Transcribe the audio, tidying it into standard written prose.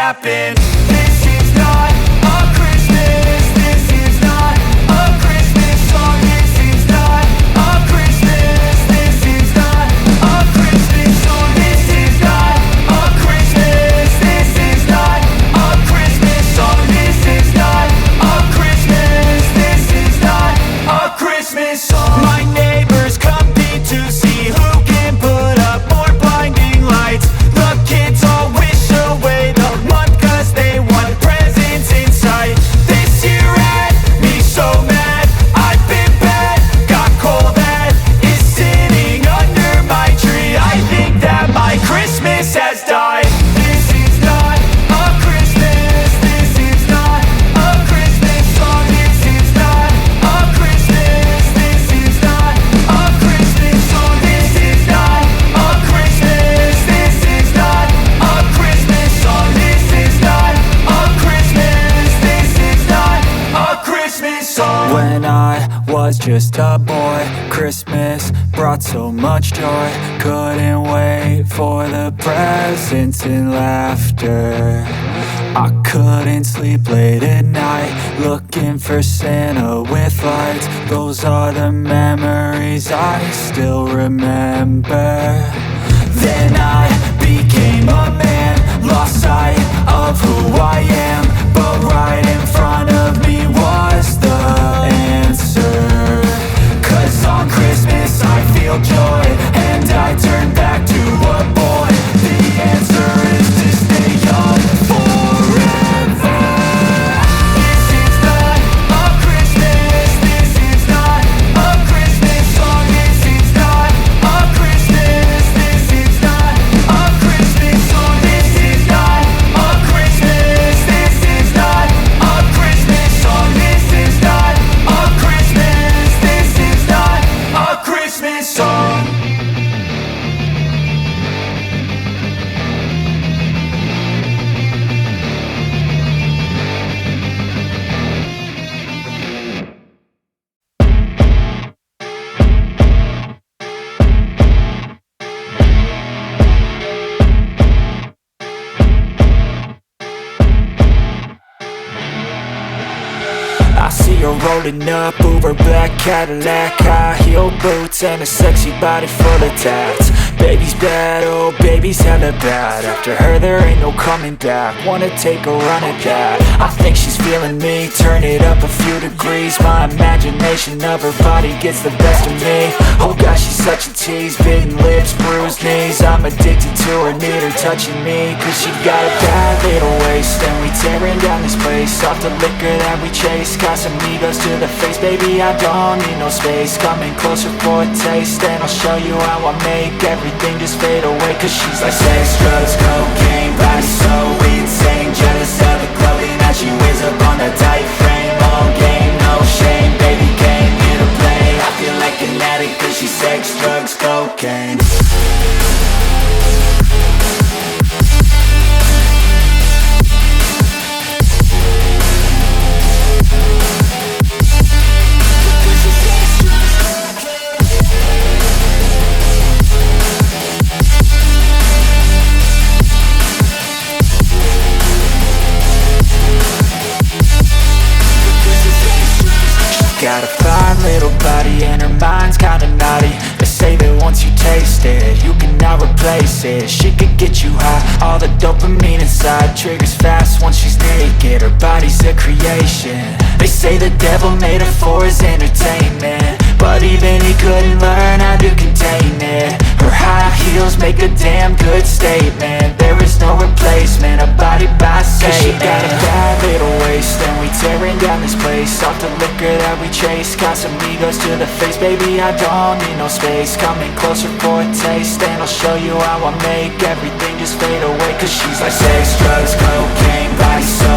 happen. This is not a Christmas. This is not a Christmas song. This is not a Christmas. This is not a Christmas song. This is not a Christmas. This is not a Christmas song. This is not a Christmas. This is not a Christmas song. My neighbors compete to see who can put up more blinding lights. The kids all wish away the month 'cause they want presents in sight. This year had me so mad, I've been bad, got coal that is sitting under my tree. I think that my Christmas has died. This is not a Christmas. This is not a Christmas song. This is not a Christmas. This is not a Christmas song. This is not a Christmas. This is not a Christmas song. This is not a Christmas. This is not a Christmas song. When I was just a boy, Christmas brought so much joy. Couldn't wait for the presents and laughter. I couldn't sleep late at night, looking for Santa with lights. Those are the memories I still remember. Then I became a man, lost sight of who I am. But right in front of me was the answer. 'Cause on Christmas I feel joy, and I turn back to a boy. The answer is to stay young forever. This is not a Christmas. This is not a Christmas song. This is not a Christmas. This is not a Christmas song. This is not a Christmas. This is not a Christmas song. This is not a Christmas. This is not a Christmas song. I see her rolling up, Uber black Cadillac, high heel boots and a sexy body full of tats. Baby's bad, oh baby's hella bad. After her there ain't no coming back. Wanna take a run at that. I think she's feeling me, turn it up a few degrees. My imagination of her body gets the best of me. Oh gosh, she's such a tease, bitten lips, bruised knees. I'm addicted to her, need her touching me. 'Cause she got a bad little waist, and we tearing down this place. Off the liquor that we chase, got some egos to the face. Baby, I don't need no space. Coming closer for a taste, and I'll show you how I make everything just fade away. 'Cause she's like sex, drugs, cocaine, body so insane. Jealous of the clothing that she wears up on a tight frame. All game, no shame, baby came here to play. I feel like an addict 'cause she's sex, drugs, cocaine. Got a fine little body and her mind's kinda naughty. They say that once you taste it, you cannot replace it. She could get you high, all the dopamine inside triggers fast once she's naked. Her body's a creation. They say the devil made her for his entertainment, but even he couldn't learn how to contain it. Her high heels make a damn good statement. There is no replacement, a body by Satan. 'Cause she got a bad little waist, and we tearing down this place. Off the liquor that we chase, got some egos to the face. Baby, I don't need no space. Coming closer for a taste, and I'll show you how I make everything just fade away. 'Cause she's like sex, drugs, cocaine, body so